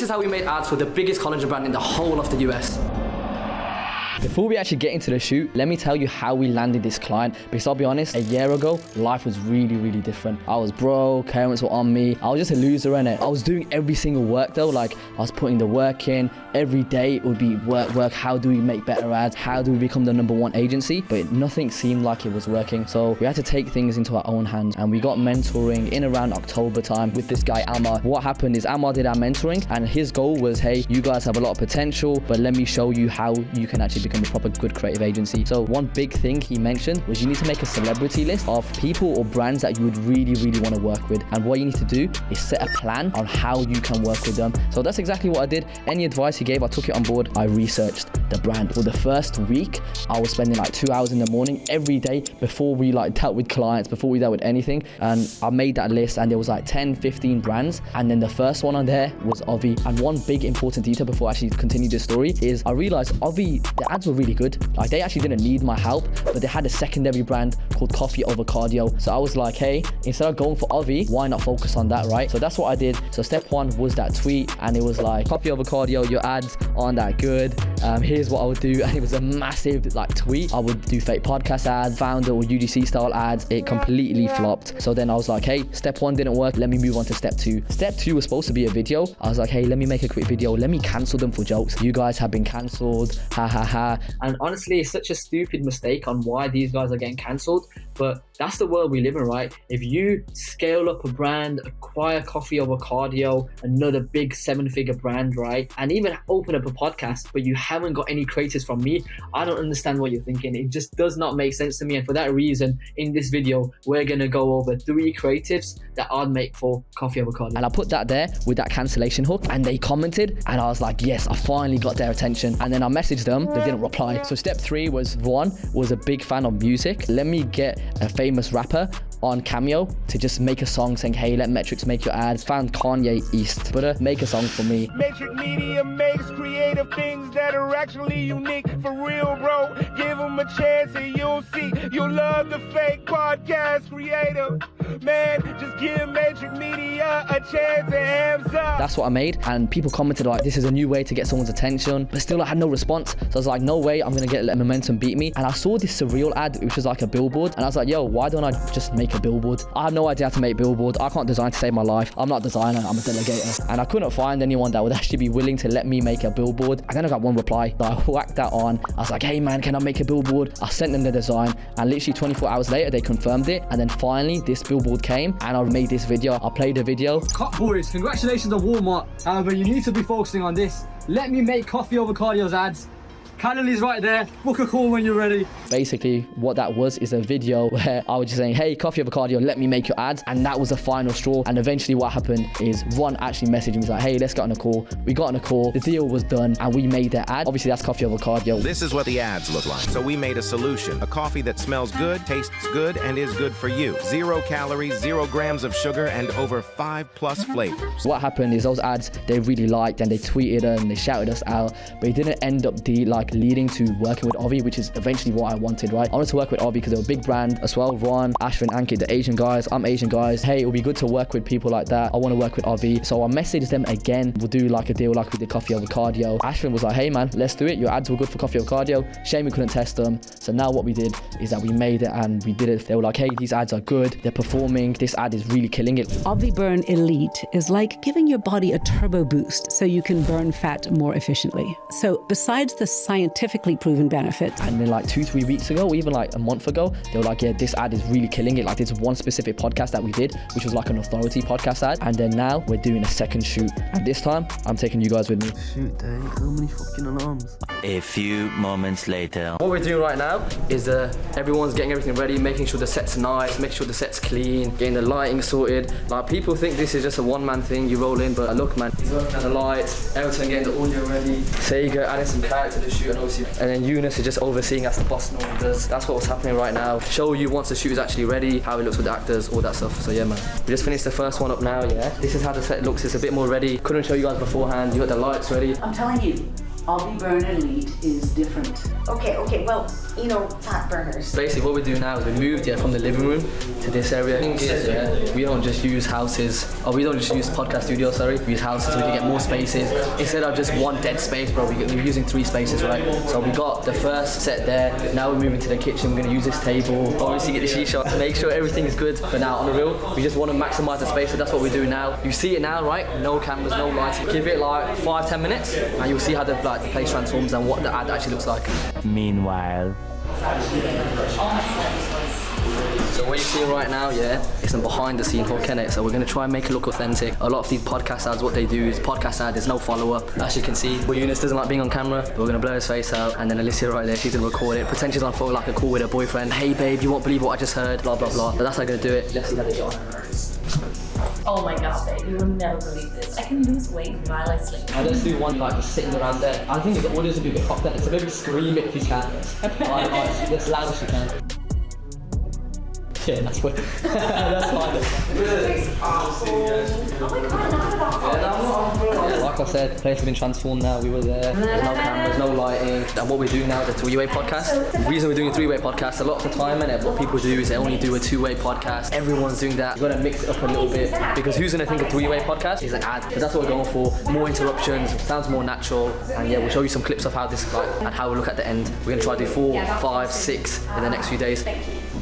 is how we made ads for the biggest collagen brand in the whole of the US. Before we actually get into the shoot, let me tell you how we landed this client, because I'll be honest, a year ago, life was really different. I was broke, parents were on me, I was just a loser, innit? I was doing every single work though, like I was putting the work in, every day it would be work, how do we make better ads, how do we become the #1 agency, but nothing seemed like it was working. So we had to take things into our own hands, and we got mentoring in around October time with this guy, Ammar. What happened is Ammar did our mentoring, and his goal was, hey, you guys have a lot of potential, but let me show you how you can actually become a proper good creative agency. So one big thing he mentioned was you need to make a celebrity list of people or brands that you would really want to work with, and what you need to do is set a plan on how you can work with them. So that's exactly what I did. Any advice he gave, I took it on board. I researched the brand. For the first week, I was spending like 2 hours in the morning every day before we like dealt with clients, before we dealt with anything, and I made that list, and there was like 10-15 brands, and then the first one on there was Ovi. And one big important detail before I actually continue this story is I realized Ovi, the ads were really good. Like they actually didn't need my help, but they had a secondary brand called Coffee Over Cardio. So I was like, hey, instead of going for Ovi, why not focus on that, right? So that's what I did. So step one was that tweet, and it was like, Coffee Over Cardio, your ads aren't that good. Here's what I would do. And it was a massive like tweet. I would do fake podcast ads, founder or UGC style ads. It completely flopped. So then I was like, hey, step one didn't work. Let me move on to step two. Step two was supposed to be a video. I was like, hey, let me make a quick video. Let me cancel them for jokes. You guys have been cancelled. Ha ha ha. And honestly, it's such a stupid mistake on why these guys are getting cancelled. But that's the world we live in, right? If you scale up a brand, acquire Coffee Over Cardio, another big 7-figure brand, right? And even open up a podcast, but you haven't got any creators from me, I don't understand what you're thinking. It just does not make sense to me. And for that reason, in this video, we're gonna go over 3 creatives that I'd make for Coffee Over Cardio. And I put that there with that cancellation hook, and they commented, and I was like, yes, I finally got their attention. And then I messaged them, they didn't reply. So step 3 was, one, was a big fan of music. Let me get a famous rapper on Cameo to just make a song saying, hey, let metrics make your ads. Found Kanye East, but make a song for me. Metric Media makes creative things that are actually unique. For real, bro, give them a chance and you'll see. You'll love the fake podcast creator. Man, just give Metric Media a chance and hands up. That's what I made, and people commented like, this is a new way to get someone's attention, but still I had no response. So I was like, no way, I'm gonna get Let Momentum beat me. And I saw this surreal ad, which was like a billboard, and I was like, yo, why don't I just make a billboard? I have no idea how to make billboard. I can't design to save my life. I'm not a designer, I'm a delegator. And I couldn't find anyone that would actually be willing to let me make a billboard. And then I got one reply, so I whacked that on. I was like, hey man, can I make a billboard? I sent them the design, and literally 24 hours later, they confirmed it. And then finally, this billboard came, and I made this video. I played the video. Cut boys, congratulations on Walmart. However, you need to be focusing on this. Let me make Coffee Over Cardio's ads. Calendly's right there. Book a call when you're ready. Basically, what that was is a video where I was just saying, hey, Coffee Over Cardio, let me make your ads. And that was the final straw. And eventually what happened is Ron actually messaged me, like, hey, let's get on a call. We got on a call, the deal was done, and we made their ad. Obviously, that's Coffee Over Cardio. This is what the ads look like. So we made a solution. A coffee that smells good, tastes good, and is good for you. 0 calories, 0 grams of sugar, and over 5+ flavors. What happened is those ads, they really liked, and they tweeted and they shouted us out, but it didn't end up leading to working with Ovi, which is eventually what I wanted, right? I wanted to work with Ovi because they're a big brand as well. Ron, Ashwin, Ankit, the Asian guys. I'm Asian guys. Hey, it would be good to work with people like that. I want to work with Ovi. So I messaged them again. We'll do like a deal like we did Coffee Over Cardio. Ashwin was like, hey man, let's do it. Your ads were good for Coffee Over Cardio. Shame we couldn't test them. So now what we did is that we made it and we did it. They were like, hey, these ads are good. They're performing. This ad is really killing it. Ovi Burn Elite is like giving your body a turbo boost so you can burn fat more efficiently. So besides the scientifically proven benefits. And then like 2-3 weeks ago, or even like a month ago, they were like, yeah, this ad is really killing it. Like this one specific podcast that we did, which was like an authority podcast ad. And then now we're doing a second shoot. And this time I'm taking you guys with me. Shoot, dang, how many fucking alarms? A few moments later. What we're doing right now is everyone's getting everything ready, making sure the set's nice, making sure the set's clean, getting the lighting sorted. Like people think this is just a one-man thing, you roll in, but look man, he's working on the lights, Everton getting the audio ready, Sega adding some character to the shoot, and obviously, and then Eunice is just overseeing as the boss normally does. That's what's happening right now. Show you once the shoot is actually ready, how it looks with the actors, all that stuff. So yeah man, we just finished the first one up now, yeah. This is how the set looks, it's a bit more ready. Couldn't show you guys beforehand, you got the lights ready. I'm telling you, Ovi Burn Elite is different. Okay, well, you know, fat burners. Basically what we do now is we moved from the living room to this area. The thing is, we don't just use we don't just use podcast studios, sorry. We use houses so we can get more spaces. Instead of just one dead space, bro, we're using 3 spaces, right? So we got the first set there. Now we're moving to the kitchen. We're gonna use this table. Obviously get the shisha to make sure everything is good. But now on the real, we just want to maximize the space, so that's what we do now. You see it now, right? No cameras, no lights. Give it like 5-10 minutes, and you'll see how the place transforms and what the ad actually looks like. Meanwhile. So what you're seeing right now, it's a behind the scene hook, innit? So we're gonna try and make it look authentic. A lot of these podcast ads, what they do is podcast ad, there's no follow-up. As you can see, Eunice doesn't like being on camera, but we're gonna blur his face out, and then Alicia right there, she's gonna record it. Pretend she's on phone like a call with her boyfriend. Hey babe, you won't believe what I just heard, blah blah blah. But that's how I'm gonna do it. Let's see how they go. Oh my god, babe, you will never believe this. I can lose weight while I sleep. I just do one like just sitting around there. I think the audience would be a bit fucked up, so maybe scream it if you can. As loud as you can. Yeah, that's what. That's fine. Like I said, the place has been transformed now. We were there. There's no cameras, no lighting. And what we're doing now is a 3-way podcast. The reason we're doing a 3-way podcast, a lot of the time, and what people do is they only do a 2-way podcast. Everyone's doing that. You've got to mix it up a little bit because who's going to think a 3-way podcast is an ad? But that's what we're going for. More interruptions, sounds more natural. And yeah, we'll show you some clips of how this is like and how we look at the end. We're going to try to do 4, 5, 6 in the next few days.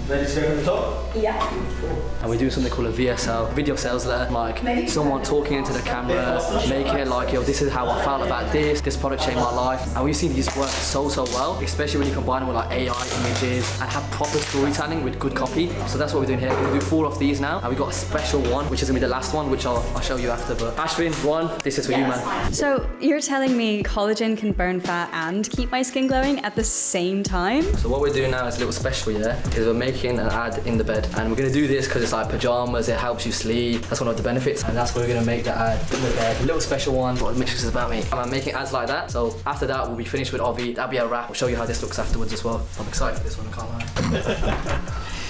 Ready to go from the top? Yeah. And we do something called a VSL, video sales letter, like someone talking into the camera, making it like, yo, this is how I felt about this product changed my life. And we've seen these work so well, especially when you combine them with like AI images and have proper storytelling with good copy. So that's what we're doing here. We're gonna do 4 of these now, and we got a special one, which is gonna be the last one, which I'll show you after. But Ashwin, one, this is for you, man. So you're telling me collagen can burn fat and keep my skin glowing at the same time? So what we're doing now is a little special, is we're making an ad in the bed, and we're gonna do this because it's like pajamas, it helps you sleep, that's one of the benefits, and that's why we're gonna make the ad in the bed, a little special one. What makes this about me, I'm making ads like that. So after that we'll be finished with Ovi, that'll be a wrap. We'll show you how this looks afterwards as well. I'm excited for this one, I can't lie.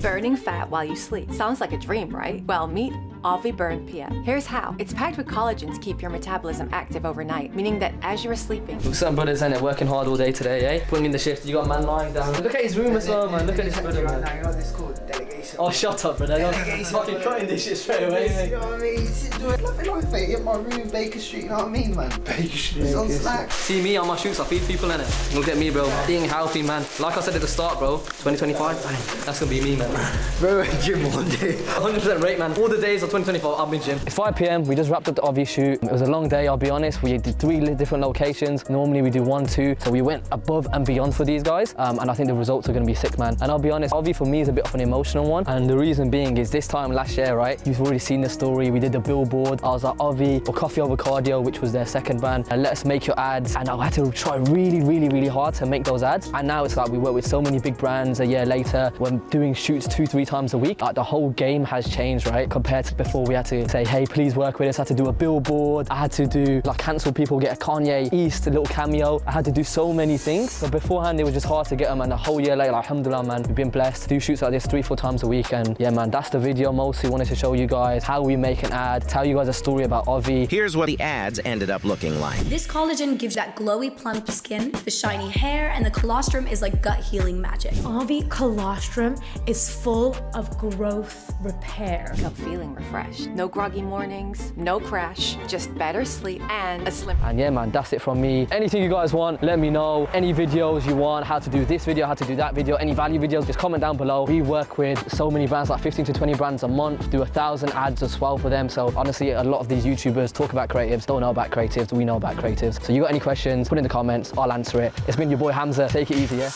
Burning fat while you sleep. Sounds like a dream, right? Well, meet Ovi Burn PM. Here's how. It's packed with collagen to keep your metabolism active overnight, meaning that as you are sleeping... Look, some brothers, innit, working hard all day today, Putting in the shift. You got a man lying down. Look at his room as well, man. Look at this brother, man. You know this called delegation. Oh, shut up, brother. Delegation. Fucking cutting this shit straight away, mate. You know what I mean? Enjoy loving life, mate. In my room, Baker Street, you know what I mean, man? Baker Street. It's on Slack. See me on my shoots, I feed people, innit? Look at me, bro. Eating healthy, man. Like I said at the start, bro. 2025, bang. That's gonna be me, man. Bro, gym one day. 100% rate, man. All the days of 2024, I've been gym. It's 5 p.m. We just wrapped up the Ovi shoot. It was a long day, I'll be honest. We did 3 different locations. Normally we do 1, 2. So we went above and beyond for these guys. And I think the results are going to be sick, man. And I'll be honest, Ovi for me is a bit of an emotional one. And the reason being is this time last year, right? You've already seen the story. We did the Billboard. I was like, Ovi or Coffee Over Cardio, which was their second band. And let us make your ads. And I had to try really hard to make those ads. And now it's like we work with so many big brands a year later. We're doing shoots 2-3 times a week. Like the whole game has changed, right? Compared to before, we had to say, hey, please work with us. I had to do a Billboard. I had to do like cancel people, get a Kanye East, a little cameo. I had to do so many things. But beforehand, it was just hard to get them. And the whole year later, like, alhamdulillah, man, we've been blessed to do shoots like this 3-4 times a week. And yeah, man, that's the video. Mostly wanted to show you guys how we make an ad, tell you guys a story about Ovi. Here's what the ads ended up looking like. This collagen gives that glowy, plump skin, the shiny hair, and the colostrum is like gut healing magic. Ovi colostrum is full of growth repair. Wake up feeling refreshed. No groggy mornings, no crash, just better sleep and a slim... And yeah, man, that's it from me. Anything you guys want, let me know. Any videos you want, how to do this video, how to do that video, any value videos, just comment down below. We work with so many brands, like 15 to 20 brands a month, do 1,000 ads as well for them. So honestly, a lot of these YouTubers talk about creatives, don't know about creatives, we know about creatives. So you got any questions, put in the comments, I'll answer it. It's been your boy Hamza, take it easy, yeah?